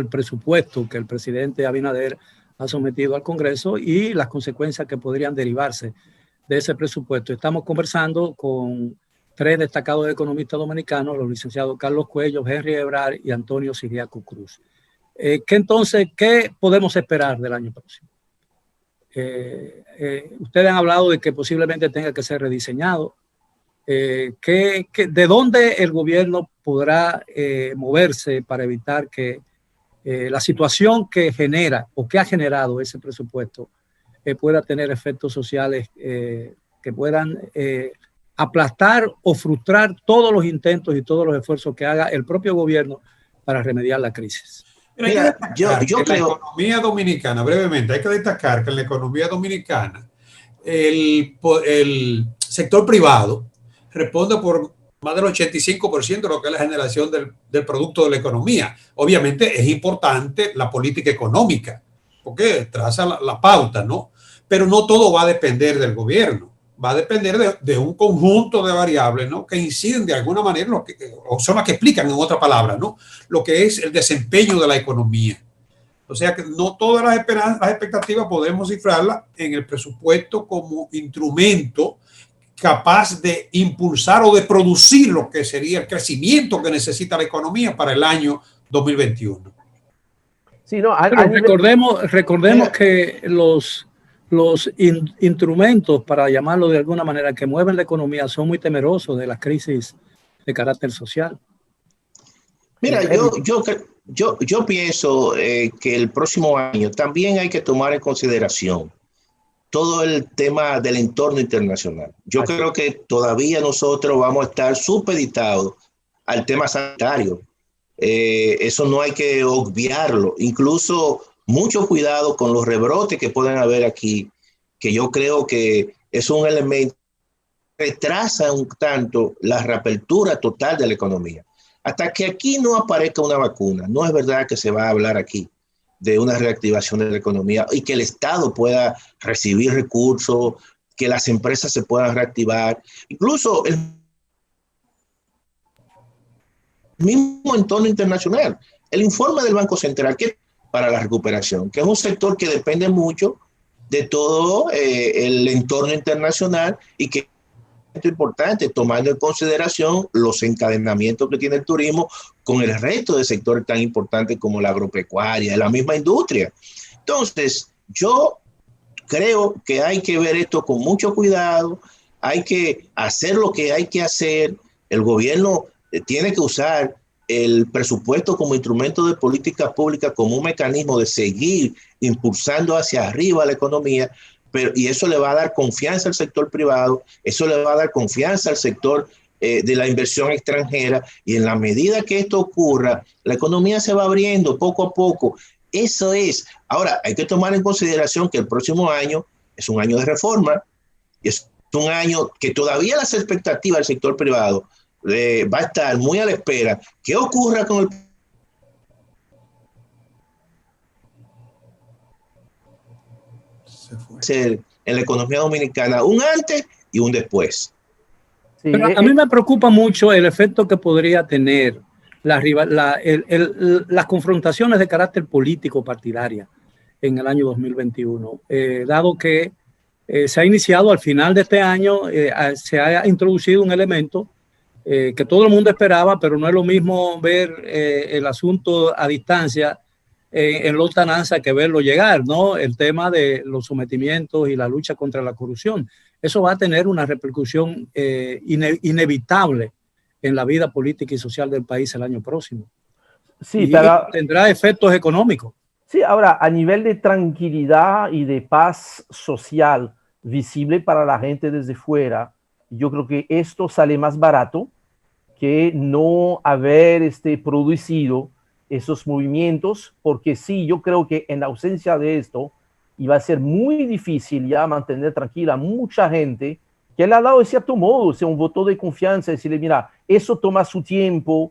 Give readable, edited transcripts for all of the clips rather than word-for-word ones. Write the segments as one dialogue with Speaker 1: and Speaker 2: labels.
Speaker 1: el presupuesto que el presidente Abinader ha sometido al Congreso y las consecuencias que podrían derivarse de ese presupuesto. Estamos conversando con tres destacados economistas dominicanos, los licenciados Carlos Cuello, Henry Ebrar y Antonio Siriaco Cruz. ¿Qué podemos esperar del año próximo? Ustedes han hablado de que posiblemente tenga que ser rediseñado. ¿De dónde el gobierno podrá moverse para evitar que la situación que genera o que ha generado ese presupuesto pueda tener efectos sociales que puedan aplastar o frustrar todos los intentos y todos los esfuerzos que haga el propio gobierno para remediar la crisis?
Speaker 2: Mira, yo creo... La economía dominicana, brevemente, hay que destacar que en la economía dominicana el sector privado responde por más del 85% de lo que es la generación del producto de la economía. Obviamente es importante la política económica, porque traza la pauta, ¿no? Pero no todo va a depender del gobierno, va a depender de un conjunto de variables, ¿no? Que inciden de alguna manera, o son las que explican, en otra palabra, ¿no? Lo que es el desempeño de la economía. O sea que no todas las expectativas podemos cifrarlas en el presupuesto como instrumento capaz de impulsar o de producir lo que sería el crecimiento que necesita la economía para el año 2021.
Speaker 3: Sí, no,
Speaker 1: recordemos que los instrumentos, para llamarlo de alguna manera, que mueven la economía son muy temerosos de las crisis de carácter social.
Speaker 4: Mira, yo pienso que el próximo año también hay que tomar en consideración todo el tema del entorno internacional. Yo creo que todavía nosotros vamos a estar supeditados al tema sanitario. Eso no hay que obviarlo. Incluso mucho cuidado con los rebrotes que pueden haber aquí, que yo creo que es un elemento que retrasa un tanto la reapertura total de la economía. Hasta que aquí no aparezca una vacuna, no es verdad que se va a hablar aquí de una reactivación de la economía y que el Estado pueda recibir recursos, que las empresas se puedan reactivar. Incluso el mismo entorno internacional. El informe del Banco Central que para la recuperación, que es un sector que depende mucho de todo el entorno internacional y que es importante, tomando en consideración los encadenamientos que tiene el turismo con el resto de sectores tan importantes como la agropecuaria, la misma industria. Entonces, yo creo que hay que ver esto con mucho cuidado, hay que hacer lo que hay que hacer. El gobierno tiene que usar el presupuesto como instrumento de política pública, como un mecanismo de seguir impulsando hacia arriba la economía, y eso le va a dar confianza al sector privado, eso le va a dar confianza al sector de la inversión extranjera, y en la medida que esto ocurra, la economía se va abriendo poco a poco. Eso es. Ahora, hay que tomar en consideración que el próximo año es un año de reforma, y es un año que todavía las expectativas del sector privado va a estar muy a la espera. ¿Qué ocurra con en la economía dominicana? Un antes y un después.
Speaker 1: Sí, pero a mí me preocupa mucho el efecto que podría tener las confrontaciones de carácter político partidaria en el año 2021, dado que se ha iniciado al final de este año, se ha introducido un elemento que todo el mundo esperaba, pero no es lo mismo ver el asunto a distancia en lontananza que verlo llegar, ¿no? El tema de los sometimientos y la lucha contra la corrupción. Eso va a tener una repercusión inevitable en la vida política y social del país el año próximo. Sí, y tendrá efectos económicos.
Speaker 3: Sí, ahora, a nivel de tranquilidad y de paz social visible para la gente desde fuera, yo creo que esto sale más barato que no haber producido esos movimientos, porque sí, yo creo que en ausencia de esto iba a ser muy difícil ya mantener tranquila a mucha gente que le ha dado de cierto modo un voto de confianza, decirle, mira, eso toma su tiempo,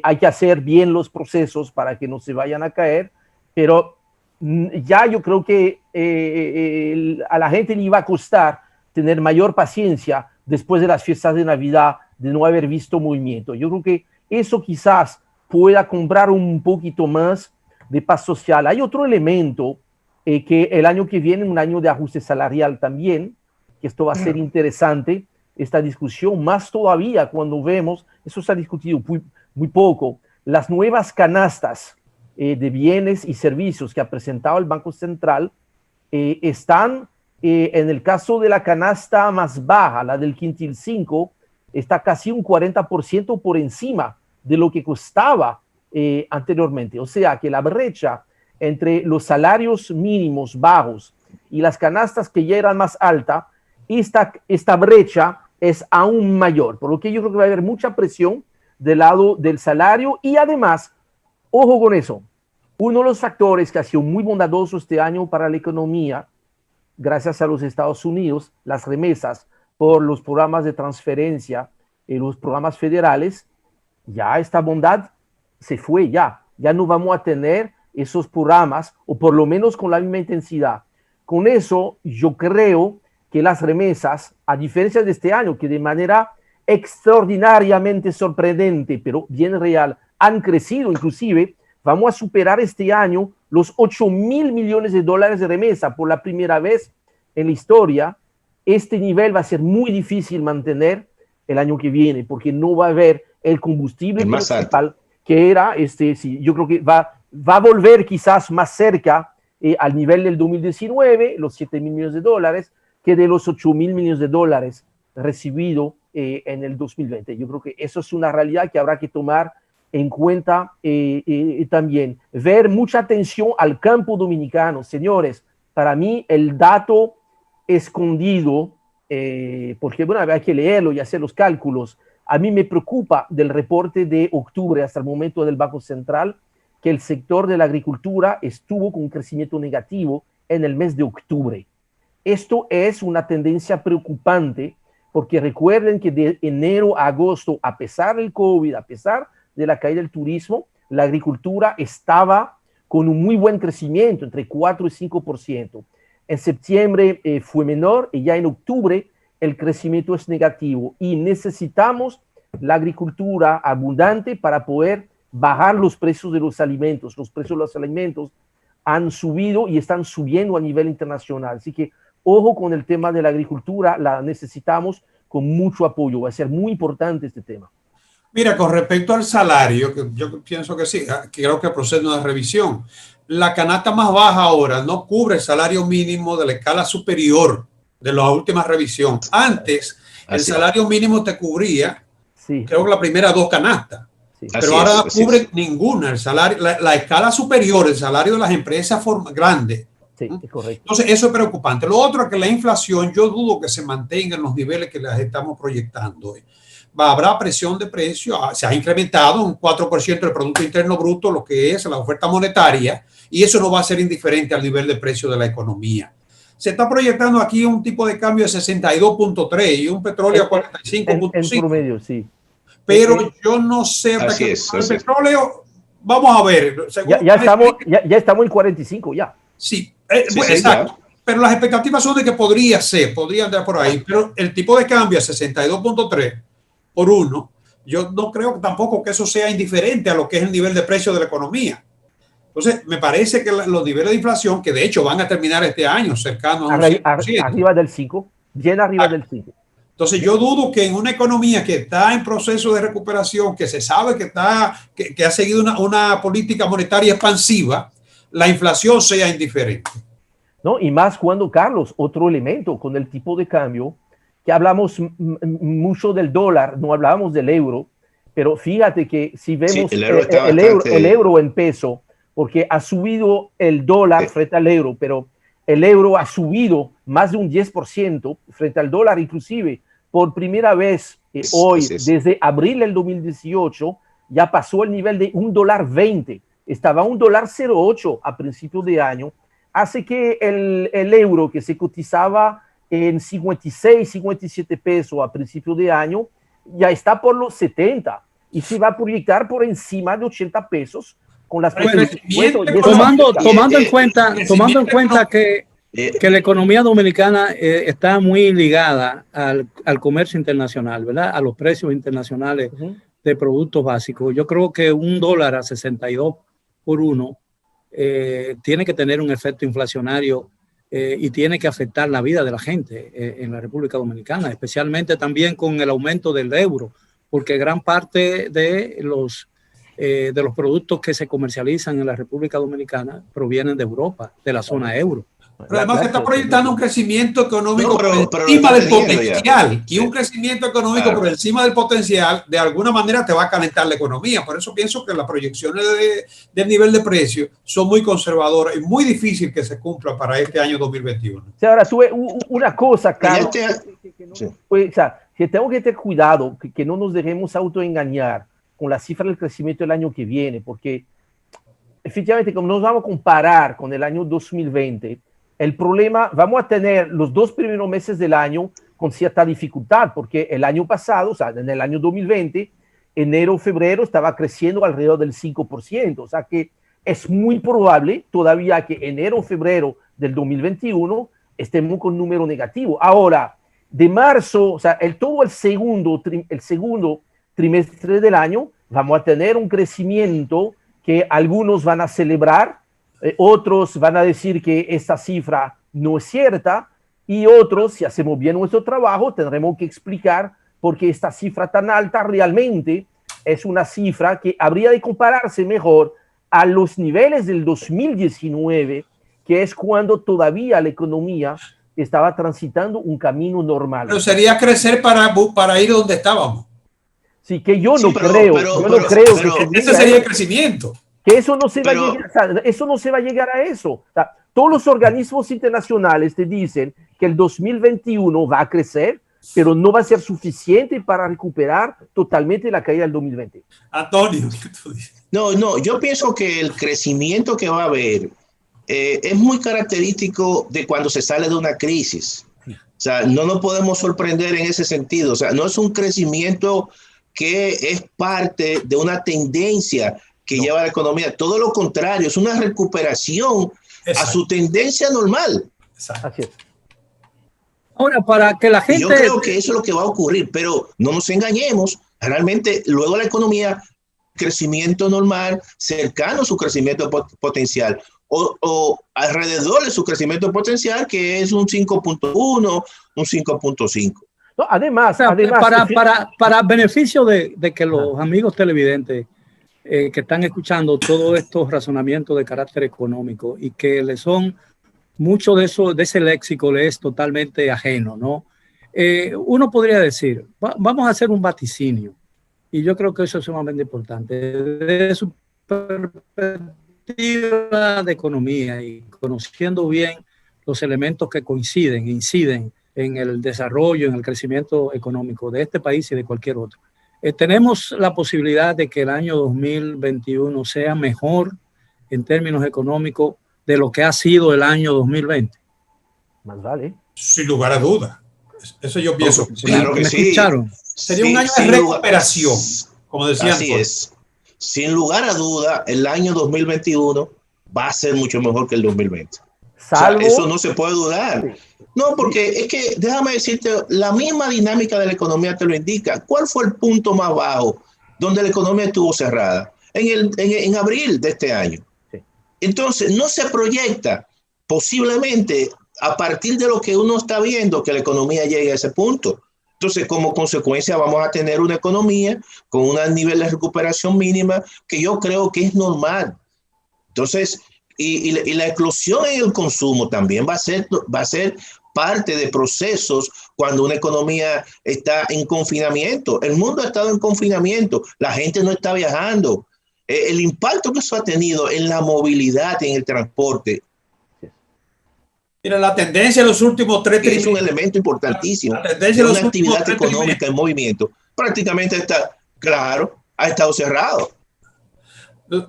Speaker 3: hay que hacer bien los procesos para que no se vayan a caer, pero ya yo creo que a la gente le iba a costar tener mayor paciencia después de las fiestas de Navidad, de no haber visto movimiento. Yo creo que eso quizás pueda comprar un poquito más de paz social. Hay otro elemento que el año que viene, un año de ajuste salarial también, que esto va a ser interesante, esta discusión, más todavía cuando vemos, eso se ha discutido muy poco, las nuevas canastas de bienes y servicios que ha presentado el Banco Central están, en el caso de la canasta más baja, la del quintil 5, está casi un 40% por encima de lo que costaba anteriormente. O sea que la brecha entre los salarios mínimos bajos y las canastas que ya eran más altas, esta brecha es aún mayor, por lo que yo creo que va a haber mucha presión del lado del salario y además, ojo con eso, uno de los factores que ha sido muy bondadoso este año para la economía, gracias a los Estados Unidos, las remesas por los programas de transferencia y los programas federales, ya esta bondad se fue ya no vamos a tener esos programas, o por lo menos con la misma intensidad. Con eso, yo creo que las remesas, a diferencia de este año, que de manera extraordinariamente sorprendente, pero bien real, han crecido, inclusive, vamos a superar este año los 8.000 millones de dólares de remesa por la primera vez en la historia. Este nivel va a ser muy difícil mantener el año que viene, porque no va a haber el combustible principal, que era, sí, yo creo que va a volver quizás más cerca al nivel del 2019, los 7.000 millones de dólares, que de los 8.000 millones de dólares recibido en el 2020. Yo creo que eso es una realidad que habrá que tomar en cuenta también. Ver mucha atención al campo dominicano. Señores, para mí el dato escondido, porque bueno, hay que leerlo y hacer los cálculos, a mí me preocupa del reporte de octubre hasta el momento del Banco Central, que el sector de la agricultura estuvo con un crecimiento negativo en el mes de octubre. Esto es una tendencia preocupante, porque recuerden que de enero a agosto, a pesar del COVID, a pesar de la caída del turismo, la agricultura estaba con un muy buen crecimiento, entre 4 y 5%. En septiembre fue menor y ya en octubre el crecimiento es negativo y necesitamos la agricultura abundante para poder bajar los precios de los alimentos. Los precios de los alimentos han subido y están subiendo a nivel internacional. Así que ojo con el tema de la agricultura, la necesitamos con mucho apoyo. Va a ser muy importante este tema.
Speaker 2: Mira, con respecto al salario, que yo pienso que sí, que creo que procede una revisión. La canasta más baja ahora no cubre el salario mínimo de la escala superior de la última revisión. Antes, el salario mínimo te cubría, creo que las primeras 2 canastas. Sí. Pero ahora no cubre ninguna. El salario, la escala superior, el salario de las empresas grandes.
Speaker 3: Sí, es correcto.
Speaker 2: Entonces, eso es preocupante. Lo otro es que la inflación, yo dudo que se mantenga en los niveles que las estamos proyectando. Habrá presión de precios, se ha incrementado un 4% del Producto Interno Bruto, lo que es la oferta monetaria, y eso no va a ser indiferente al nivel de precio de la economía. Se está proyectando aquí un tipo de cambio de 62.3 y un petróleo a 45.5.
Speaker 3: En promedio, sí.
Speaker 2: Pero yo no sé hasta que el petróleo, vamos a ver.
Speaker 3: Ya estamos en 45 ya.
Speaker 2: Sí, exacto. Ya. Pero las expectativas son de que podría andar por ahí, pero el tipo de cambio a 62.3 por 1, yo no creo tampoco que eso sea indiferente a lo que es el nivel de precio de la economía. Entonces, me parece que los niveles de inflación, que de hecho van a terminar este año cercanos a un 100%.
Speaker 3: Arriba del 5, bien arriba del 5.
Speaker 2: Entonces, yo dudo que en una economía que está en proceso de recuperación, que se sabe que ha seguido una política monetaria expansiva, la inflación sea indiferente.
Speaker 3: No, y más cuando, Carlos, otro elemento con el tipo de cambio, que hablamos mucho del dólar, no hablábamos del euro, pero fíjate que si vemos el euro en peso, porque ha subido el dólar frente al euro, pero el euro ha subido más de un 10% frente al dólar, inclusive por primera vez hoy, desde abril del 2018, ya pasó el nivel de $1.20, estaba $1.08 a principios de año, hace que el euro que se cotizaba en 56, 57 pesos a principios de año, ya está por los 70 y se va a proyectar por encima de 80 pesos con las
Speaker 1: tomando en cuenta que la economía dominicana está muy ligada al comercio internacional, ¿verdad? A los precios internacionales de productos básicos. Yo creo que $1 a 62 por 1 tiene que tener un efecto inflacionario y tiene que afectar la vida de la gente en la República Dominicana, especialmente también con el aumento del euro, porque gran parte de los productos que se comercializan en la República Dominicana provienen de Europa, de la zona euro.
Speaker 2: Pero además que está proyectando un crecimiento económico por encima del potencial. Y un crecimiento económico por encima del potencial, de alguna manera te va a calentar la economía. Por eso pienso que las proyecciones del nivel de precio son muy conservadoras y muy difícil que se cumplan para este año 2021.
Speaker 3: Sí, ahora, sube una cosa, Carlos, que tengo que tener cuidado, que no nos dejemos autoengañar con la cifra del crecimiento del año que viene, porque efectivamente, como nos vamos a comparar con el año 2020, el problema, vamos a tener los 2 primeros meses del año con cierta dificultad, porque el año pasado, o sea, en el año 2020, enero, febrero estaba creciendo alrededor del 5%, o sea que es muy probable todavía que enero, febrero del 2021 estemos con un número negativo. Ahora, de marzo, o sea, todo el segundo trimestre del año, vamos a tener un crecimiento que algunos van a celebrar, otros van a decir que esta cifra no es cierta, y otros, si hacemos bien nuestro trabajo, tendremos que explicar por qué esta cifra tan alta realmente es una cifra que habría de compararse mejor a los niveles del 2019, que es cuando todavía la economía estaba transitando un camino normal.
Speaker 2: Pero sería crecer para ir donde estábamos.
Speaker 3: Sí, que yo no creo.
Speaker 2: Ese sería el crecimiento.
Speaker 3: Que eso no se va a llegar, o sea, eso no se va a llegar a eso. O sea, todos los organismos internacionales te dicen que el 2021 va a crecer, pero no va a ser suficiente para recuperar totalmente la caída del 2020.
Speaker 2: Antonio, ¿qué tú dices?
Speaker 4: No, yo pienso que el crecimiento que va a haber es muy característico de cuando se sale de una crisis. O sea, no nos podemos sorprender en ese sentido. O sea, no es un crecimiento que es parte de una tendencia que lleva la economía. Todo lo contrario, es una recuperación a su tendencia normal.
Speaker 3: Así es.
Speaker 1: Ahora, para que la gente...
Speaker 4: Yo creo que eso es lo que va a ocurrir, pero no nos engañemos. Realmente, luego la economía, crecimiento normal, cercano a su crecimiento potencial, o alrededor de su crecimiento potencial, que es un 5.1, un 5.5.
Speaker 3: No, además,
Speaker 1: para beneficio de que los amigos televidentes que están escuchando todos estos razonamientos de carácter económico y que le son mucho de ese léxico le es totalmente ajeno, ¿no? Uno podría decir, vamos a hacer un vaticinio, y yo creo que eso es sumamente importante. Desde su perspectiva de economía y conociendo bien los elementos que inciden en el desarrollo, en el crecimiento económico de este país y de cualquier otro. Tenemos la posibilidad de que el año 2021 sea mejor en términos económicos de lo que ha sido el año 2020.
Speaker 3: Más vale.
Speaker 2: Sin lugar a duda. Eso yo pienso.
Speaker 4: Claro que sí.
Speaker 1: ¿Escucharon?
Speaker 2: Sería un año de recuperación, como decían.
Speaker 4: Así es. Sin lugar a duda, el año 2021 va a ser mucho mejor que el 2020.
Speaker 3: Salvo,
Speaker 4: o sea, eso no se puede dudar. No, porque es que, déjame decirte, la misma dinámica de la economía te lo indica. ¿Cuál fue el punto más bajo donde la economía estuvo cerrada? En abril de este año.
Speaker 3: Sí.
Speaker 4: Entonces, no se proyecta posiblemente a partir de lo que uno está viendo que la economía llegue a ese punto. Entonces, como consecuencia, vamos a tener una economía con un nivel de recuperación mínima que yo creo que es normal. Entonces, y la eclosión en el consumo también va a ser parte de procesos cuando una economía está en confinamiento. El mundo ha estado en confinamiento, la gente no está viajando. El impacto que eso ha tenido en la movilidad, en el transporte.
Speaker 2: Mira, la tendencia en los últimos 3 trimestres.
Speaker 4: Es un elemento importantísimo. La tendencia de una actividad económica en movimiento prácticamente está, claro, ha estado cerrado.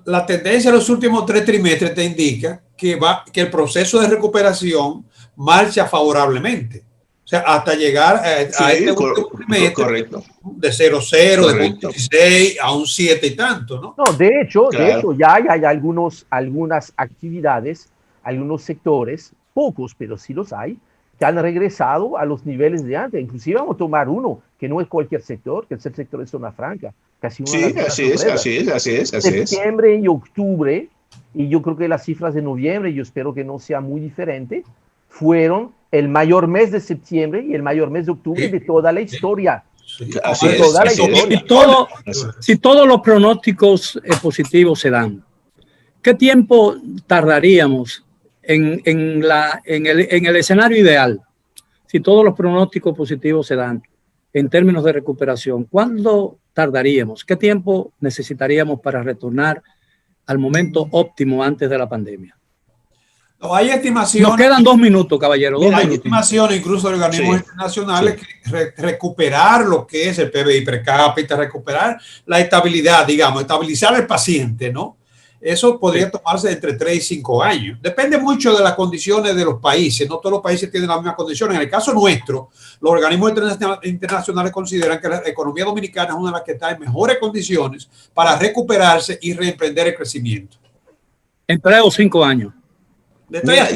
Speaker 2: La tendencia en los últimos 3 trimestres te indica que el proceso de recuperación marcha favorablemente. O sea, hasta llegar a este último trimestre
Speaker 4: correcto.
Speaker 2: De 0,0, de 0,16 a un 7 y tanto, ¿no?
Speaker 3: No, de hecho, ya hay algunas actividades, algunos sectores, pocos, pero sí los hay, que han regresado a los niveles de antes. Inclusive vamos a tomar uno, que no es cualquier sector, que es el sector de zona franca. Casi una
Speaker 4: así es.
Speaker 3: Septiembre y octubre y yo creo que las cifras de noviembre, yo espero que no sea muy diferente, fueron el mayor mes de septiembre y el mayor mes de octubre de toda la historia.
Speaker 2: Sí.
Speaker 4: Así
Speaker 3: De
Speaker 4: es.
Speaker 3: toda la
Speaker 4: Así es.
Speaker 3: historia.
Speaker 1: Si todos los pronósticos positivos se dan, ¿qué tiempo tardaríamos en el escenario ideal? Si todos los pronósticos positivos se dan en términos de recuperación, ¿cuándo tardaríamos? ¿Qué tiempo necesitaríamos para retornar al momento óptimo antes de la pandemia?
Speaker 2: No, hay estimaciones.
Speaker 1: Nos quedan 2 minutos, caballero.
Speaker 2: Mira, hay estimaciones incluso de organismos internacionales que recuperar lo que es el PBI per cápita, recuperar la estabilidad, digamos, estabilizar al paciente, ¿no? Eso podría tomarse entre 3 y 5 años. Depende mucho de las condiciones de los países. No todos los países tienen las mismas condiciones. En el caso nuestro, los organismos internacionales consideran que la economía dominicana es una de las que está en mejores condiciones para recuperarse y reemprender el crecimiento.
Speaker 1: En 3 o 5 años.
Speaker 4: Mira,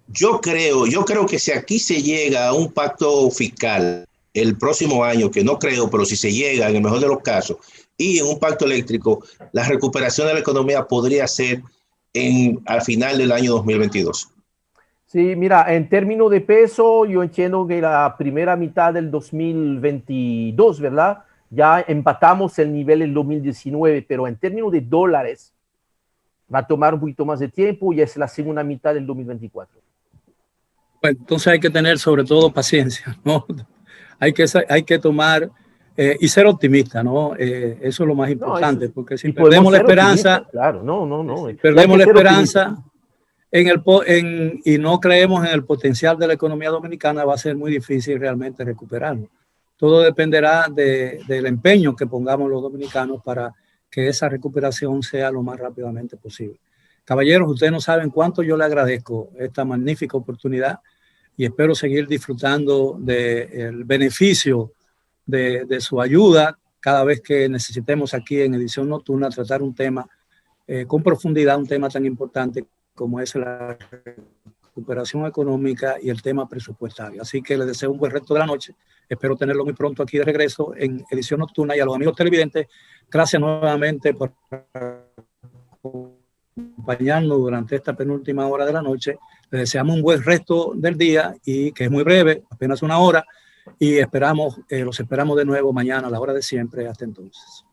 Speaker 4: yo creo que si aquí se llega a un pacto fiscal el próximo año, que no creo, pero si se llega en el mejor de los casos, y en un pacto eléctrico, la recuperación de la economía podría ser al final del año 2022.
Speaker 3: Sí, mira, en términos de peso, yo entiendo que la primera mitad del 2022, ¿verdad? Ya empatamos el nivel del 2019, pero en términos de dólares, va a tomar un poquito más de tiempo y es la segunda mitad del 2024.
Speaker 1: Pues entonces hay que tener sobre todo paciencia, ¿no? Hay que tomar y ser optimista, ¿no? Eso es lo más importante, porque si perdemos la esperanza,
Speaker 3: claro, no.
Speaker 1: Si perdemos la esperanza y no creemos en el potencial de la economía dominicana, va a ser muy difícil realmente recuperarnos. Todo dependerá del empeño que pongamos los dominicanos para que esa recuperación sea lo más rápidamente posible. Caballeros, ustedes no saben cuánto yo le agradezco esta magnífica oportunidad y espero seguir disfrutando del beneficio de su ayuda cada vez que necesitemos aquí en Edición Nocturna tratar un tema con profundidad, un tema tan importante como es la recuperación económica y el tema presupuestario. Así que les deseo un buen resto de la noche. Espero tenerlo muy pronto aquí de regreso en Edición Nocturna, y a los amigos televidentes, gracias nuevamente por acompañarnos durante esta penúltima hora de la noche. Les deseamos un buen resto del día, y que es muy breve, apenas 1 hora, y los esperamos de nuevo mañana a la hora de siempre. Hasta entonces.